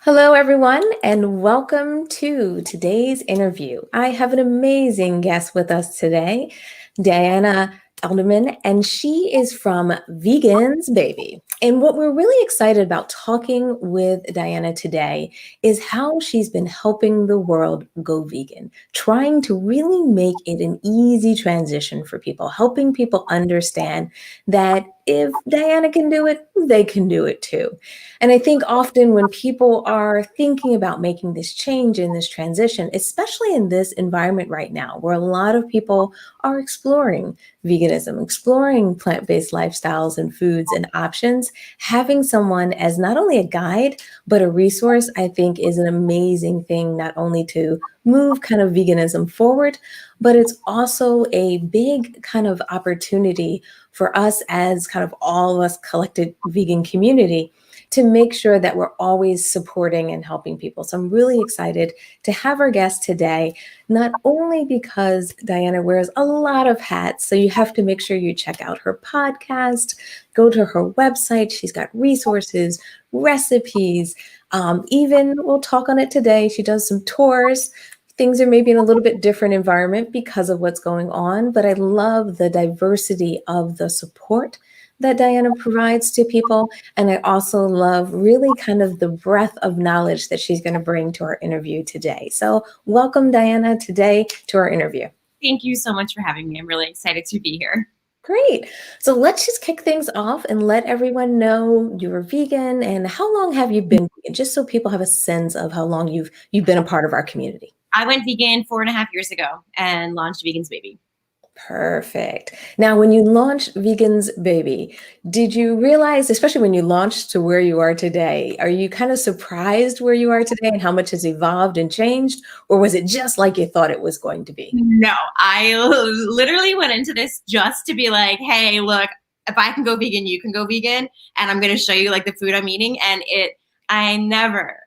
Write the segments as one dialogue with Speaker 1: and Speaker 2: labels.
Speaker 1: Hello, everyone, and welcome to today's interview. I have an amazing guest with us today, Diana Edelman, and she is from Vegans Baby. And what we're really excited about talking with Diana today is how she's been helping the world go vegan, trying to really make it an easy transition for people, helping people understand that if Diana can do it, they can do it too. And I think often when people are thinking about making this change in this transition, especially in this environment right now, where a lot of people are exploring veganism, exploring plant-based lifestyles and foods and options, having someone as not only a guide, but a resource, I think is an amazing thing, not only to move kind of veganism forward, but it's also a big kind of opportunity for us as kind of all of us collected vegan community to make sure that we're always supporting and helping people. So I'm really excited to have our guest today, not only because Diana wears a lot of hats, so you have to make sure you check out her podcast, go to her website. She's got resources, recipes, even we'll talk on it today. She does some tours. Things are maybe in a little bit different environment because of what's going on, but I love the diversity of the support that Diana provides to people. And I also love really kind of the breadth of knowledge that she's going to bring to our interview today. So welcome, Diana, today to our interview.
Speaker 2: Thank you so much for having me. I'm really excited to be here.
Speaker 1: Great. So let's just kick things off and let everyone know you're vegan and how long have you been vegan, just so people have a sense of how long you've been a part of our community.
Speaker 2: I went vegan 4.5 years ago and launched Vegans Baby.
Speaker 1: Perfect. Now, when you launched Vegans Baby, did you realize, especially when you launched to where you are today, are you kind of surprised where you are today and how much has evolved and changed? Or was it just like you thought it was going to be?
Speaker 2: No, I literally went into this just to be like, hey, look, if I can go vegan, you can go vegan. And I'm going to show you like the food I'm eating. And I never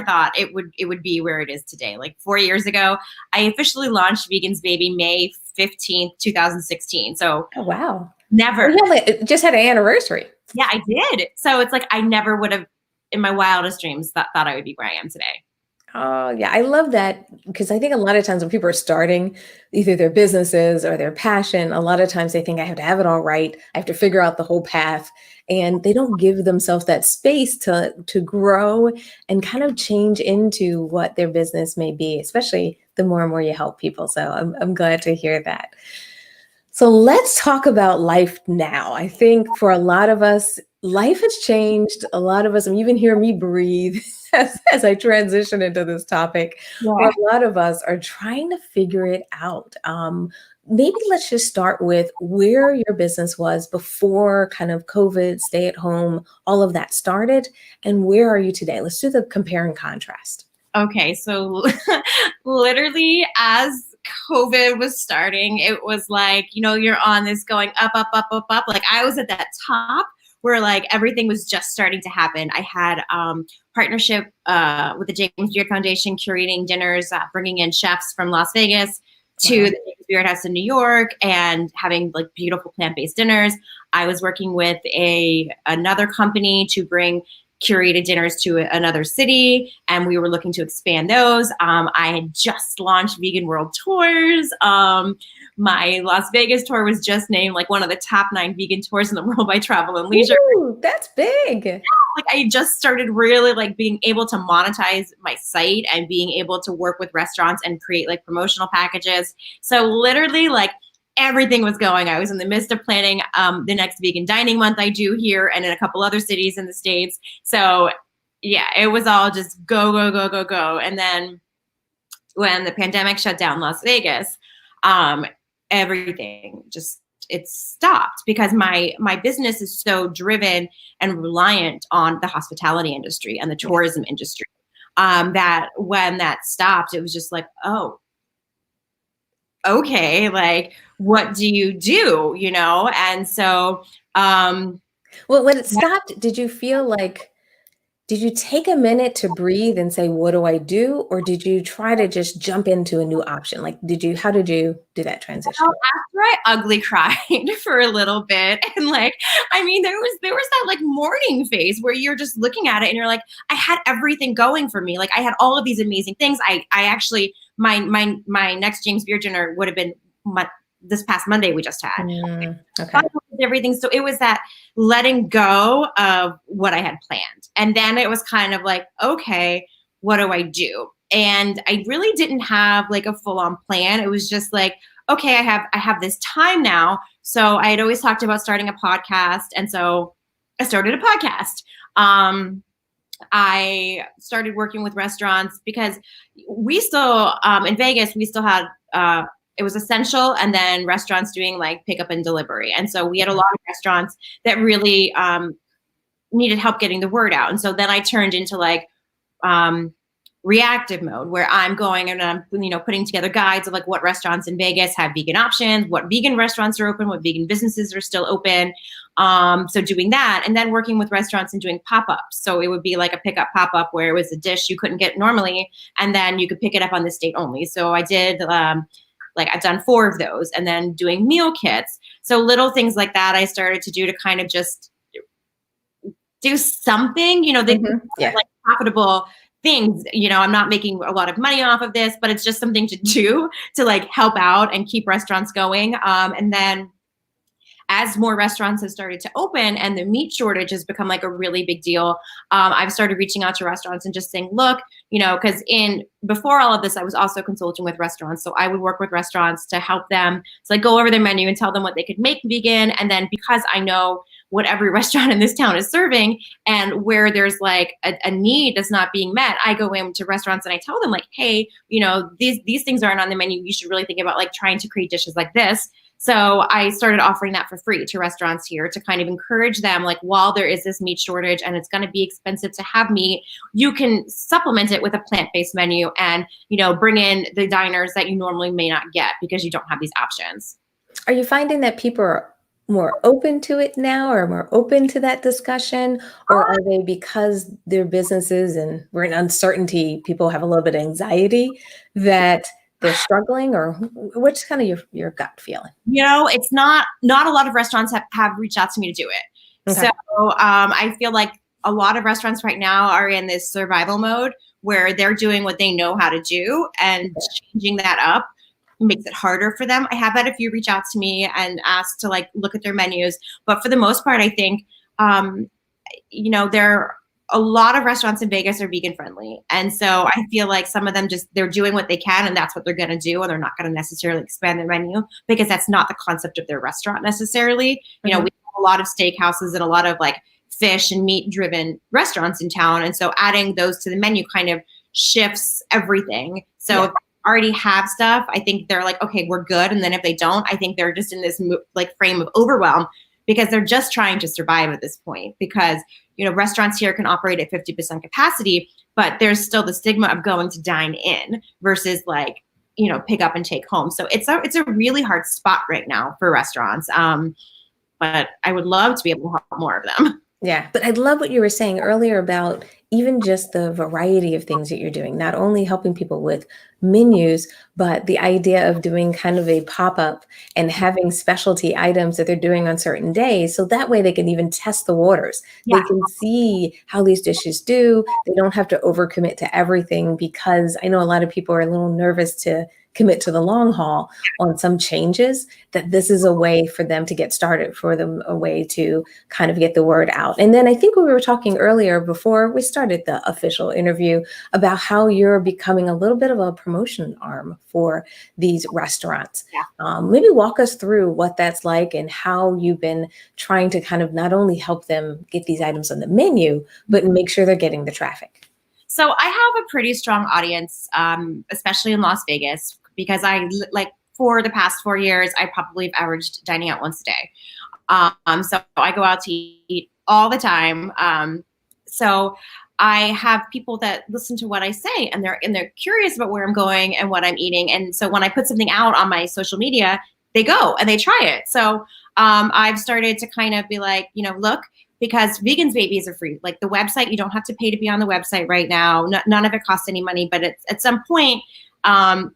Speaker 2: thought it would be where it is today. Like 4 years ago, I officially launched Vegans Baby May 15th, 2016. So
Speaker 1: Oh, wow.
Speaker 2: never.
Speaker 1: It just had an anniversary.
Speaker 2: Yeah, I did. So it's like I never would have in my wildest dreams thought I would be where I am today.
Speaker 1: Oh, yeah. I love that because I think a lot of times when people are starting either their businesses or their passion, a lot of times they think I have to have it all right. I have to figure out the whole path. And they don't give themselves that space to grow and kind of change into what their business may be, especially the more and more you help people. So I'm glad to hear that. So let's talk about life now. I think for a lot of us, life has changed. A lot of us, and you even hear me breathe as I transition into this topic, where
Speaker 2: Yeah.
Speaker 1: a lot of us are trying to figure it out. Maybe let's just start with where your business was before kind of COVID, stay at home, all of that started, and where are you today? Let's do the compare and contrast.
Speaker 2: Okay, so literally as COVID was starting, it was like, you're on this going up, up, up, up, up. Like I was at that top where like everything was just starting to happen. I had partnership with the James Beard Foundation, curating dinners, bringing in chefs from Las Vegas to
Speaker 1: Wow.
Speaker 2: the James Beard House in New York and having like beautiful plant-based dinners. I was working with another company to bring curated dinners to another city, and we were looking to expand those. I had just launched Vegan World Tours. My Las Vegas tour was just named like one of the top 9 vegan tours in the world by Travel and Leisure.
Speaker 1: Ooh, that's big.
Speaker 2: Like I just started really like being able to monetize my site and being able to work with restaurants and create like promotional packages. So literally like everything was going. I was in the midst of planning the next vegan dining month I do here and in a couple other cities in the States. So yeah, it was all just go, go, go, go, go. And then when the pandemic shut down Las Vegas, everything just it stopped because my business is so driven and reliant on the hospitality industry and the tourism industry that when that stopped, it was just like, oh, okay, like what do you do, and so
Speaker 1: Well, when it stopped, did you feel like Did you take a minute to breathe and say, what do I do? Or did you try to just jump into a new option? Like, how did you do that transition?
Speaker 2: Well, after I ugly cried for a little bit, and like, I mean, there was that like mourning phase where you're just looking at it and you're like, I had everything going for me. Like I had all of these amazing things. I actually my next James Beard dinner would have been this past Monday we just had.
Speaker 1: Okay.
Speaker 2: Everything. So it was that letting go of what I had planned. And then it was kind of like, okay, what do I do? And I really didn't have like a full-on plan. It was just like, okay, I have this time now. So I had always talked about starting a podcast. And so I started a podcast. I started working with restaurants because we still, in Vegas, we still had, it was essential, and then restaurants doing like pickup and delivery. And so we had a lot of restaurants that really needed help getting the word out. And so then I turned into like reactive mode, where I'm going and I'm putting together guides of like what restaurants in Vegas have vegan options, what vegan restaurants are open, what vegan businesses are still open. So doing that, and then working with restaurants and doing pop-ups. So it would be like a pickup pop-up where it was a dish you couldn't get normally, and then you could pick it up on this date only. So I did like I've done 4 of those, and then doing meal kits. So little things like that I started to do to kind of just do something, they like profitable things. I'm not making a lot of money off of this, but it's just something to do to like help out and keep restaurants going. And then as more restaurants have started to open and the meat shortage has become like a really big deal, I've started reaching out to restaurants and just saying, look, because before all of this, I was also consulting with restaurants. So I would work with restaurants to help them, so like go over their menu and tell them what they could make vegan. And then because I know what every restaurant in this town is serving and where there's like a need that's not being met, I go into restaurants and I tell them like, hey, these things aren't on the menu. You should really think about like trying to create dishes like this. So I started offering that for free to restaurants here to kind of encourage them, like, while there is this meat shortage and it's going to be expensive to have meat, you can supplement it with a plant-based menu and, bring in the diners that you normally may not get because you don't have these options.
Speaker 1: Are you finding that people are more open to it now, or more open to that discussion? Or are they, because their businesses and we're in uncertainty, people have a little bit of anxiety that they're struggling? Or what's kind of your gut feeling?
Speaker 2: It's not a lot of restaurants have reached out to me to do it. Okay. So I feel like a lot of restaurants right now are in this survival mode where they're doing what they know how to do, and changing that up makes it harder for them. I have had a few reach out to me and ask to like look at their menus, but for the most part, I think, a lot of restaurants in Vegas are vegan friendly. And so I feel like some of them they're doing what they can and that's what they're going to do. And they're not going to necessarily expand their menu because that's not the concept of their restaurant necessarily. We have a lot of steakhouses and a lot of like fish and meat driven restaurants in town. And so adding those to the menu kind of shifts everything. So if they already have stuff, I think they're like, okay, we're good. And then if they don't, I think they're just in this like frame of overwhelm because they're just trying to survive at this point, because restaurants here can operate at 50% capacity, but there's still the stigma of going to dine in versus like, pick up and take home. So it's a really hard spot right now for restaurants. But I would love to be able to help more of them.
Speaker 1: Yeah, but I love what you were saying earlier about even just the variety of things that you're doing, not only helping people with menus, but the idea of doing kind of a pop-up and having specialty items that they're doing on certain days. So that way they can even test the waters. Yeah. They can see how these dishes do. They don't have to overcommit to everything, because I know a lot of people are a little nervous to commit to the long haul on some changes, that this is a way for them to get started, for them a way to kind of get the word out. And then I think we were talking earlier before we started the official interview about how you're becoming a little bit of a promotion arm for these restaurants. Yeah. Maybe walk us through what that's like and how you've been trying to kind of not only help them get these items on the menu, but make sure they're getting the traffic.
Speaker 2: So I have a pretty strong audience, especially in Las Vegas, because for the past 4 years, I probably have averaged dining out once a day. So I go out to eat all the time. So I have people that listen to what I say, and they're curious about where I'm going and what I'm eating. And so when I put something out on my social media, they go and they try it. So I've started to kind of be like, look, because Vegans Babies are free. Like the website, you don't have to pay to be on the website right now. None of it costs any money, but at some point, I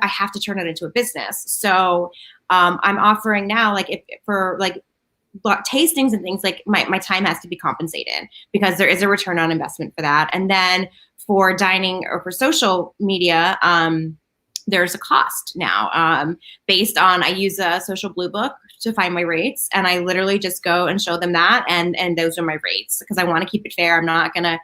Speaker 2: have to turn it into a business. So I'm offering now, like if for like tastings and things, like my time has to be compensated because there is a return on investment for that. And then for dining or for social media, there's a cost now based on, I use a social blue book to find my rates, and I literally just go and show them that, and those are my rates because I want to keep it fair. I'm not gonna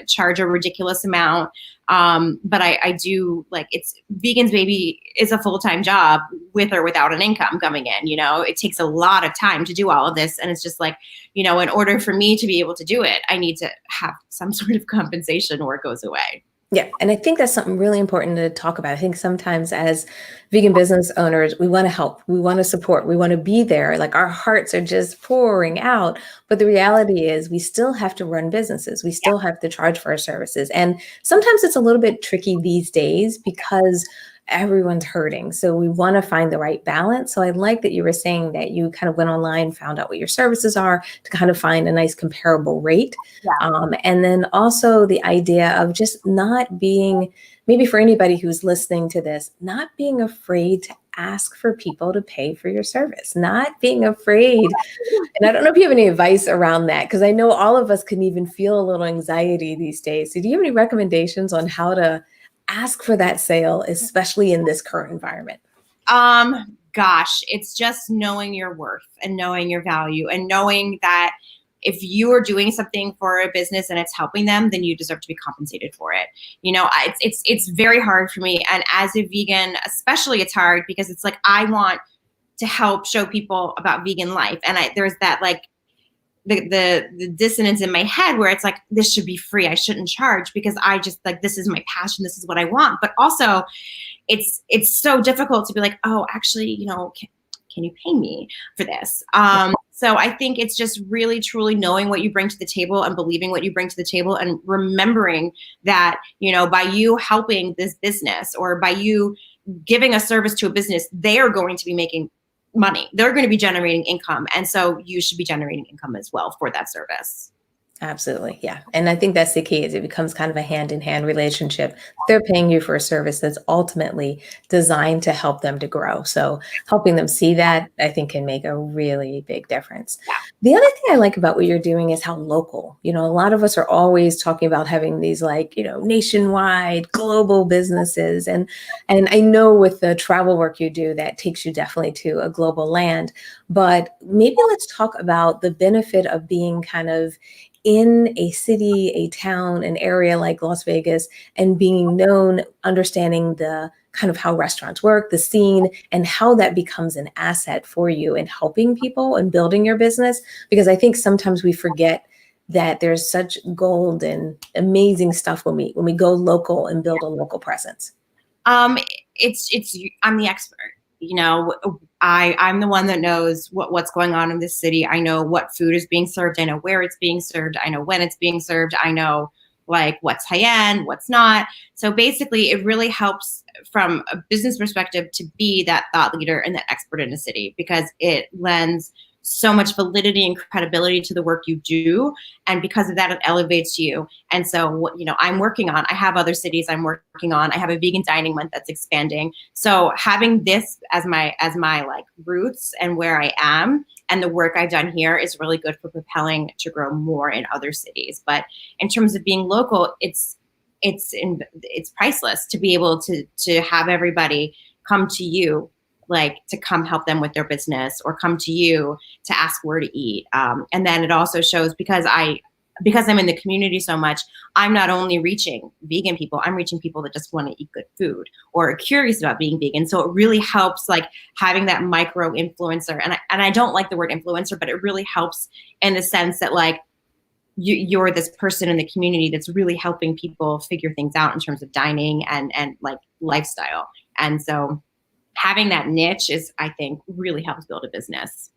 Speaker 2: charge a ridiculous amount, but I do, like, it's Vegans Baby is a full-time job with or without an income coming in. It takes a lot of time to do all of this, and it's just like, in order for me to be able to do it, I need to have some sort of compensation or it goes away.
Speaker 1: Yeah. And I think that's something really important to talk about. I think sometimes as vegan business owners, we want to help, we want to support, we want to be there. Like our hearts are just pouring out. But the reality is we still have to run businesses. We still have to charge for our services. And sometimes it's a little bit tricky these days because everyone's hurting. So we want to find the right balance. So I like that you were saying that you kind of went online, found out what your services are to kind of find a nice comparable rate.
Speaker 2: Yeah.
Speaker 1: And then also the idea of just not being, maybe for anybody who's listening to this, not being afraid to ask for people to pay for your service, not being afraid. And I don't know if you have any advice around that, because I know all of us can even feel a little anxiety these days. So do you have any recommendations on how to ask for that sale, especially in this current environment?
Speaker 2: Gosh, it's just knowing your worth and knowing your value and knowing that if you are doing something for a business and it's helping them, then you deserve to be compensated for it. It's very hard for me. And as a vegan, especially, it's hard because it's like, I want to help show people about vegan life. And there's that, like, the dissonance in my head where it's like, this should be free. I shouldn't charge because I just, like, this is my passion. This is what I want. But also it's so difficult to be like, oh, actually, can you pay me for this? So I think it's just really, truly knowing what you bring to the table and believing what you bring to the table and remembering that, by you helping this business or by you giving a service to a business, they are going to be making money. They're going to be generating income. And so you should be generating income as well for that service.
Speaker 1: Absolutely. Yeah. And I think that's the key, is it becomes kind of a hand-in-hand relationship. They're paying you for a service that's ultimately designed to help them to grow. So helping them see that, I think, can make a really big difference.
Speaker 2: Yeah.
Speaker 1: The other thing I like about what you're doing is how local, a lot of us are always talking about having these, like, nationwide global businesses. And I know with the travel work you do, that takes you definitely to a global land, but maybe let's talk about the benefit of being kind of in a city, a town, an area like Las Vegas, and being known, understanding the kind of how restaurants work, the scene, and how that becomes an asset for you in helping people and building your business. Because I think sometimes we forget that there's such gold and amazing stuff when we go local and build a local presence.
Speaker 2: I'm the expert. I'm the one that knows what's going on in this city. I know what food is being served. I know where it's being served. I know when it's being served. I know, like, what's high-end, what's not. So basically, it really helps from a business perspective to be that thought leader and that expert in a city, because it lends so much validity and credibility to the work you do. And because of that, it elevates you. And so, I'm working on, I have other cities I'm working on. I have a vegan dining month that's expanding. So having this as my like roots and where I am and the work I've done here is really good for propelling to grow more in other cities. But in terms of being local, it's priceless to be able to have everybody come to you, like, to come help them with their business or come to you to ask where to eat. And then it also shows, because I'm in the community so much, I'm not only reaching vegan people, I'm reaching people that just want to eat good food or are curious about being vegan. So it really helps, like, having that micro influencer. And I don't like the word influencer, but it really helps in the sense that, like, you're this person in the community that's really helping people figure things out in terms of dining and like lifestyle. And so having that niche I think, really helps build a business.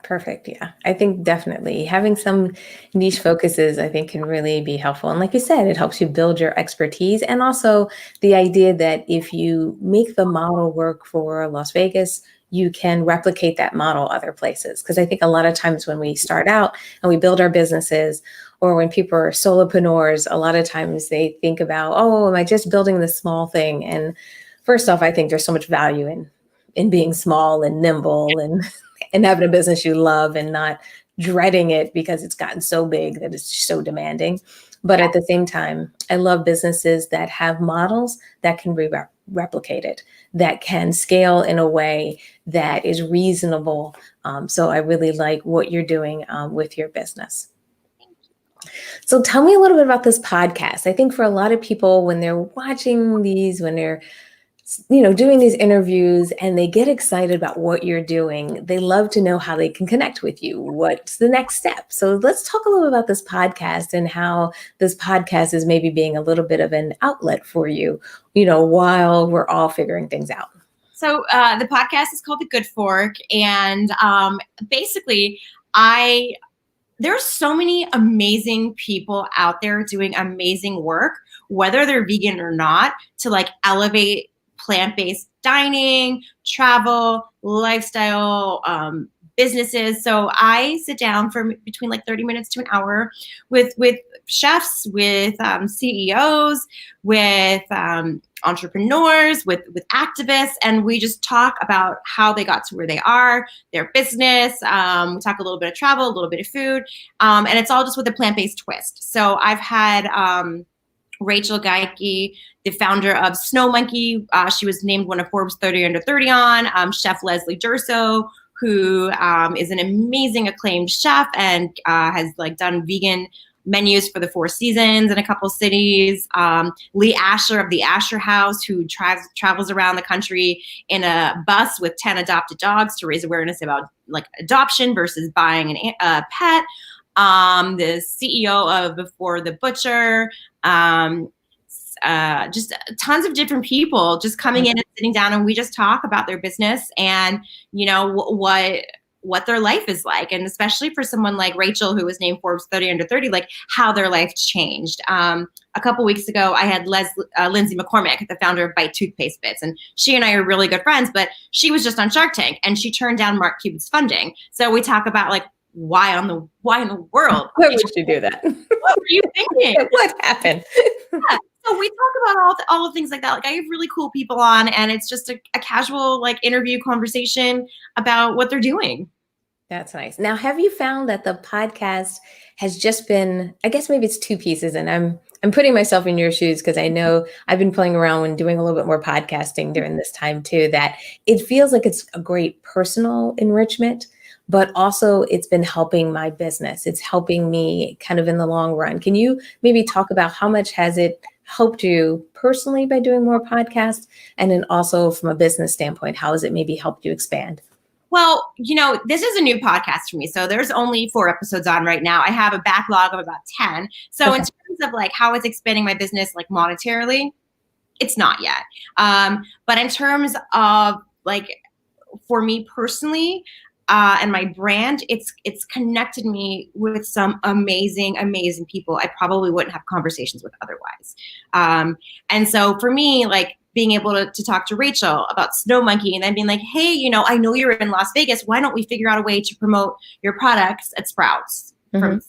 Speaker 1: Perfect. Yeah. I think definitely having some niche focuses, I think, can really be helpful. And like you said, it helps you build your expertise. And also the idea that if you make the model work for Las Vegas, you can replicate that model other places. Because I think a lot of times when we start out and we build our businesses, or when people are solopreneurs, a lot of times they think about, oh, am I just building this small thing? And first off, I think there's so much value in being small and nimble and having a business you love and not dreading it because it's gotten so big that it's just so demanding. But at the same time, I love businesses that have models that can be replicated, that can scale in a way that is reasonable. So I really like what you're doing with your business. So tell me a little bit about this podcast. I think for a lot of people, when they're watching these, when they're doing these interviews and they get excited about what you're doing, they love to know how they can connect with you. What's the next step? So let's talk a little bit about this podcast and how this podcast is maybe being a little bit of an outlet for you, while we're all figuring things out.
Speaker 2: So the podcast is called The Good Fork. And basically, there's so many amazing people out there doing amazing work, whether they're vegan or not, to elevate plant-based dining, travel, lifestyle, businesses. So I sit down for between 30 minutes to an hour with chefs, with CEOs, with entrepreneurs, with activists, and we just talk about how they got to where they are, their business. We talk a little bit of travel, a little bit of food, and it's all just with a plant-based twist. So I've had Rachel Geike, the founder of Snow Monkey. She was named one of Forbes 30 Under 30 on. Chef Leslie Durso, who is an amazing acclaimed chef and has done vegan menus for the Four Seasons in a couple cities. Lee Asher of the Asher House, who travels around the country in a bus with 10 adopted dogs to raise awareness about adoption versus buying a pet. The CEO of Before the Butcher, just tons of different people just coming in and sitting down, and we just talk about their business and what their life is like, and especially for someone like Rachel, who was named Forbes 30 Under 30, how their life changed. A couple weeks ago, I had Lindsay McCormick, the founder of Bite Toothpaste Bits, and she and I are really good friends, but she was just on Shark Tank, and she turned down Mark Cuban's funding. So we talk about why in the world?
Speaker 1: Why would you do that?
Speaker 2: What were you thinking?
Speaker 1: What happened?
Speaker 2: Yeah. So we talk about all the things like that. I have really cool people on, and it's just a casual interview conversation about what they're doing.
Speaker 1: That's nice. Now, have you found that the podcast has just been, I guess maybe it's two pieces, and I'm putting myself in your shoes because I know I've been playing around and doing a little bit more podcasting during this time too, that it feels like it's a great personal enrichment, but also it's been helping my business. It's helping me kind of in the long run. Can you maybe talk about how much has it helped you personally by doing more podcasts? And then also from a business standpoint, how has it maybe helped you expand?
Speaker 2: Well, this is a new podcast for me. So there's only 4 episodes on right now. I have a backlog of about 10. So in terms of how it's expanding my business, monetarily, it's not yet. But in terms of for me personally, and my brand, it's connected me with some amazing, amazing people I probably wouldn't have conversations with otherwise. And so for me, being able to talk to Rachel about Snow Monkey and then being hey, I know you're in Las Vegas. Why don't we figure out a way to promote your products at Sprouts from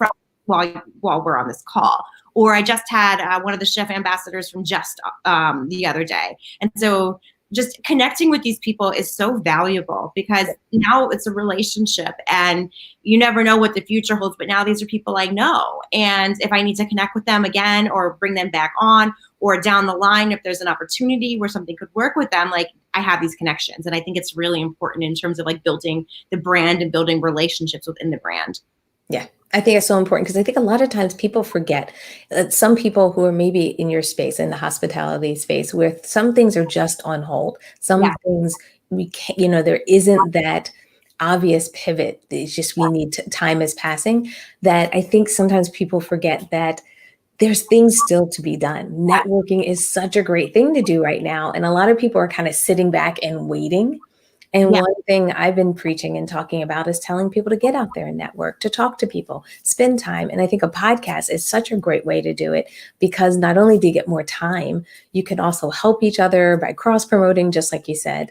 Speaker 2: while we're on this call? Or I just had one of the chef ambassadors from Just the other day. And so just connecting with these people is so valuable because now it's a relationship and you never know what the future holds. But now these are people I know. And if I need to connect with them again or bring them back on or down the line, if there's an opportunity where something could work with them, I have these connections. And I think it's really important in terms of building the brand and building relationships within the brand.
Speaker 1: Yeah, I think it's so important because I think a lot of times people forget that some people who are maybe in your space, in the hospitality space, where some things are just on hold. Some things we can't, there isn't that obvious pivot. It's just we need time is passing. That I think sometimes people forget that there's things still to be done. Networking is such a great thing to do right now. And a lot of people are kind of sitting back and waiting And
Speaker 2: Yeah.
Speaker 1: one thing I've been preaching and talking about is telling people to get out there and network, to talk to people, spend time. And I think a podcast is such a great way to do it, because not only do you get more time, you can also help each other by cross promoting, just like you said,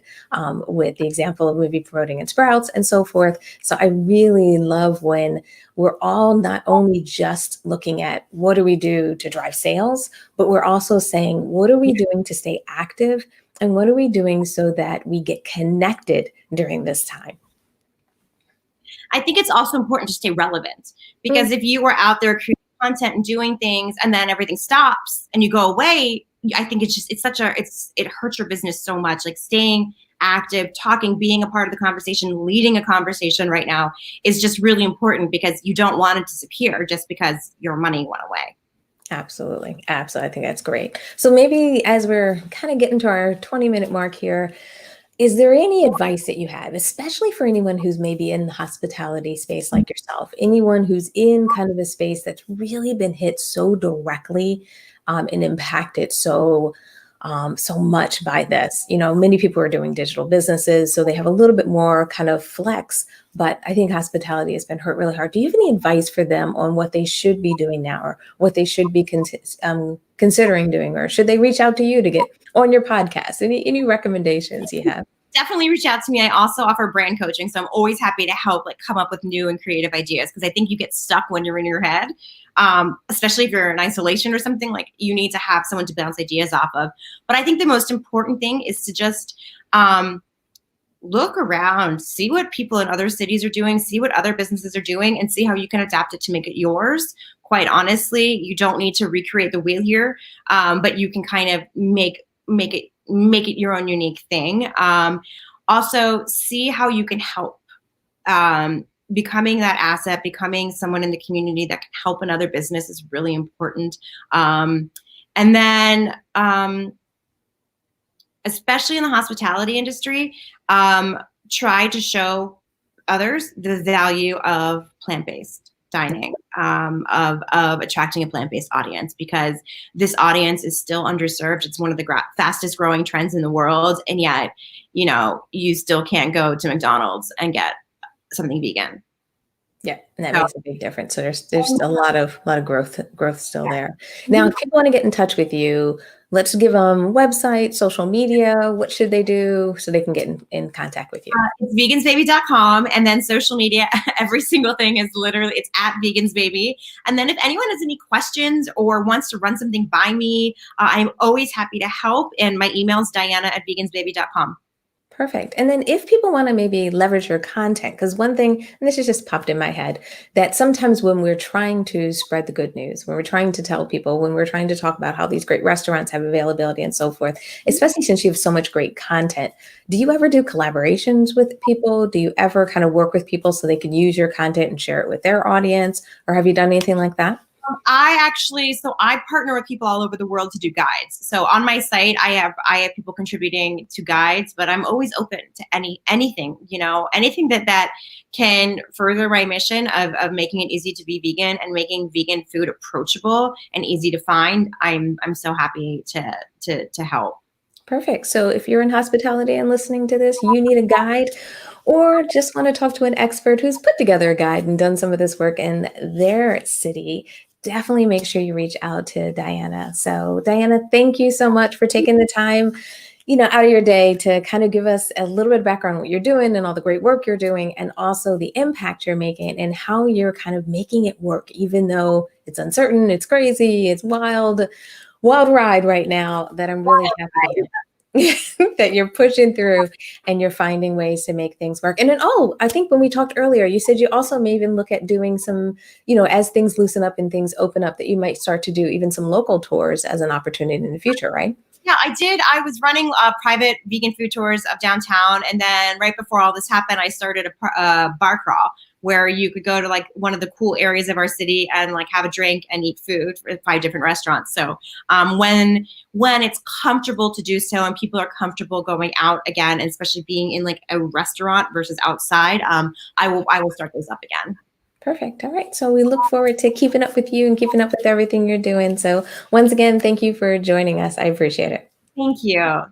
Speaker 1: with the example of maybe promoting in Sprouts and so forth. So I really love when we're all not only just looking at what do we do to drive sales, but we're also saying, what are we doing to stay active? And what are we doing so that we get connected during this time?
Speaker 2: I think it's also important to stay relevant, because if you were out there creating content and doing things and then everything stops and you go away, I think it hurts your business so much. Like staying active, talking, being a part of the conversation, leading a conversation right now is just really important, because you don't want it to disappear just because your money went away.
Speaker 1: Absolutely. Absolutely. I think that's great. So maybe as we're kind of getting to our 20-minute mark here, is there any advice that you have, especially for anyone who's maybe in the hospitality space like yourself, anyone who's in kind of a space that's really been hit so directly and impacted so much by this? You know, many people are doing digital businesses, so they have a little bit more kind of flex, but I think hospitality has been hurt really hard. Do you have any advice for them on what they should be doing now, or what they should be considering doing, or should they reach out to you to get on your podcast? Any recommendations you have?
Speaker 2: Definitely reach out to me. I also offer brand coaching, so I'm always happy to help like come up with new and creative ideas, because I think you get stuck when you're in your head, especially if you're in isolation or something. Like you need to have someone to bounce ideas off of. But I think the most important thing is to just look around, see what people in other cities are doing, see what other businesses are doing, and see how you can adapt it to make it yours. Quite honestly, you don't need to recreate the wheel here, but you can kind of make it your own unique thing. Also, see how you can help. Becoming that asset, becoming someone in the community that can help another business is really important. And then, especially in the hospitality industry, try to show others the value of plant-based dining, of attracting a plant-based audience, because this audience is still underserved. It's one of the fastest growing trends in the world, and yet, you know, you still can't go to McDonald's and get something vegan.
Speaker 1: Yeah, and that makes a big difference. So there's a lot of growth still there. Now, if people want to get in touch with you, let's give them website, social media. What should they do so they can get in contact with you?
Speaker 2: It's vegansbaby.com, and then social media, every single thing is literally, it's at vegansbaby. And then if anyone has any questions or wants to run something by me, I'm always happy to help. And my email is diana@vegansbaby.com.
Speaker 1: Perfect. And then if people want to maybe leverage your content, because one thing, and this has just popped in my head, that sometimes when we're trying to spread the good news, when we're trying to tell people, when we're trying to talk about how these great restaurants have availability and so forth, especially since you have so much great content, do you ever do collaborations with people? Do you ever kind of work with people so they can use your content and share it with their audience? Or have you done anything like that?
Speaker 2: I partner with people all over the world to do guides. So on my site, I have people contributing to guides, but I'm always open to anything, you know, anything that can further my mission of making it easy to be vegan and making vegan food approachable and easy to find. I'm so happy to help.
Speaker 1: Perfect. So if you're in hospitality and listening to this, you need a guide, or just want to talk to an expert who's put together a guide and done some of this work in their city, definitely make sure you reach out to Diana. So Diana, thank you so much for taking the time, out of your day to kind of give us a little bit of background on what you're doing and all the great work you're doing, and also the impact you're making and how you're kind of making it work, even though it's uncertain, it's crazy, it's wild ride right now, that I'm really happy to hear that you're pushing through and you're finding ways to make things work. And then, I think when we talked earlier, you said you also may even look at doing some, as things loosen up and things open up, that you might start to do even some local tours as an opportunity in the future, right?
Speaker 2: Yeah, I did. I was running private vegan food tours of downtown. And then right before all this happened, I started a bar crawl where you could go to like one of the cool areas of our city and like have a drink and eat food at 5 different restaurants. So when it's comfortable to do so and people are comfortable going out again, and especially being in like a restaurant versus outside, I will start those up again.
Speaker 1: Perfect. All right. So we look forward to keeping up with you and keeping up with everything you're doing. So once again, thank you for joining us. I appreciate it.
Speaker 2: Thank you.